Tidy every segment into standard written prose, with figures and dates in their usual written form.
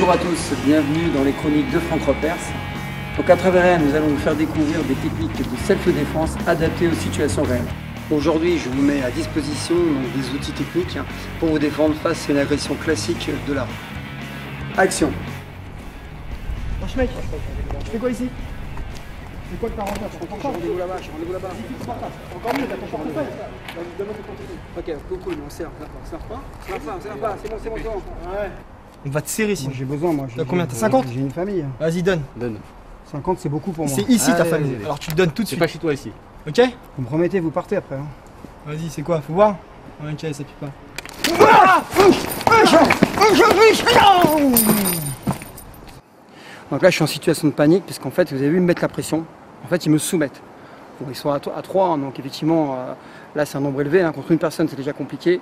Bonjour à tous, bienvenue dans les chroniques de Franck Ropers. Donc à travers elles, nous allons vous faire découvrir des techniques de self-défense adaptées aux situations réelles. Aujourd'hui, je vous mets à disposition des outils techniques pour vous défendre face à une agression classique de la rue. Action. Wesh mec, tu fais quoi ici? C'est quoi que t'as rendu? Rendez-vous là-bas, Encore mieux, t'as ton portefeuille. Ok, cool, on serre, serre pas, c'est bon. Ouais. On va te serrer ici. J'ai besoin, moi. T'as combien? T'as 50? J'ai une famille. Vas-y, donne. 50, c'est beaucoup pour moi. C'est ici ta Allez, famille. allez. Alors tu le donnes tout de C'est suite. pas chez toi ici. Ok? Vous me promettez, vous partez après. Hein. Vas-y, c'est quoi? Faut voir? Ouais, ok, ça pue pas. Donc là, je suis en situation de panique, puisqu'en fait, vous avez vu, ils me mettent la pression. En fait, ils me soumettent. Bon, ils sont à 3, donc effectivement, là, c'est un nombre élevé. Contre une personne, c'est déjà compliqué.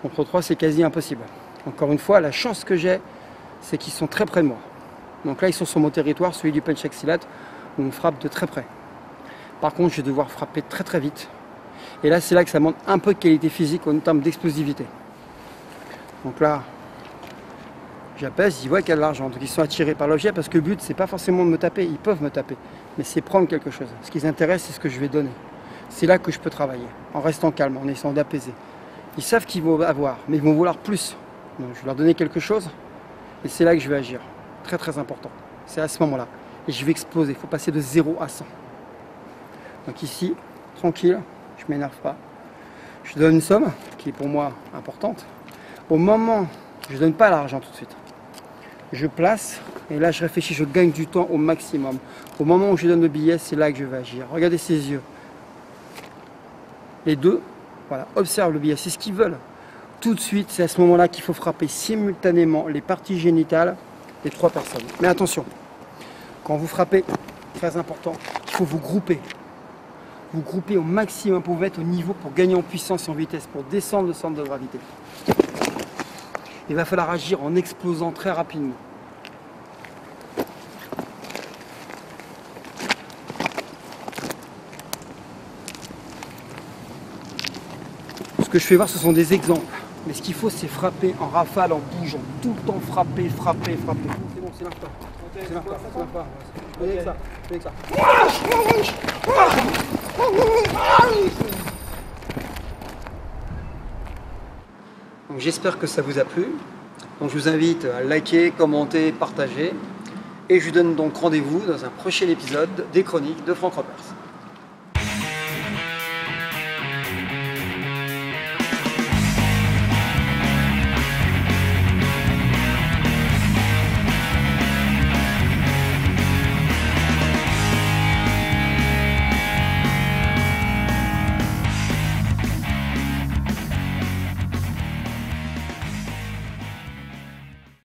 Contre 3, c'est quasi impossible. Encore une fois, la chance que j'ai, c'est qu'ils sont très près de moi. Donc là, ils sont sur mon territoire, celui du Penchaxilat, où on frappe de très près. Par contre, je vais devoir frapper très très vite. Et là, c'est là que ça montre un peu de qualité physique en termes d'explosivité. Donc là, j'apaise, ils voient qu'il y a de l'argent. Donc ils sont attirés par l'objet parce que le but, c'est pas forcément de me taper. Ils peuvent me taper, mais c'est prendre quelque chose. Ce qui les intéresse, c'est ce que je vais donner. C'est là que je peux travailler, en restant calme, en essayant d'apaiser. Ils savent qu'ils vont avoir, mais ils vont vouloir plus. Donc je vais leur donner quelque chose, et c'est là que je vais agir. Très très important. C'est à ce moment-là. Et je vais exploser. Il faut passer de 0 à 100. Donc ici, tranquille, je ne m'énerve pas. Je donne une somme qui est pour moi importante. Au moment, je ne donne pas l'argent tout de suite. Je place, et là je réfléchis, je gagne du temps au maximum. Au moment où je donne le billet, c'est là que je vais agir. Regardez ses yeux. Les deux, voilà, observent le billet, c'est ce qu'ils veulent. Tout de suite, c'est à ce moment-là qu'il faut frapper simultanément les parties génitales des 3 personnes. Mais attention, quand vous frappez, très important, il faut vous grouper. Vous groupez au maximum pour vous mettre au niveau, pour gagner en puissance et en vitesse, pour descendre le centre de gravité. Il va falloir agir en explosant très rapidement. Ce que je fais voir, ce sont des exemples. Mais ce qu'il faut, c'est frapper en rafale, en bougeant. Tout le temps frapper. C'est bon, c'est l'instant. C'est l'instant. Je vais avec ça. Donc j'espère que ça vous a plu. Donc je vous invite à liker, commenter, partager. Et je vous donne donc rendez-vous dans un prochain épisode des Chroniques de Franck Ropers.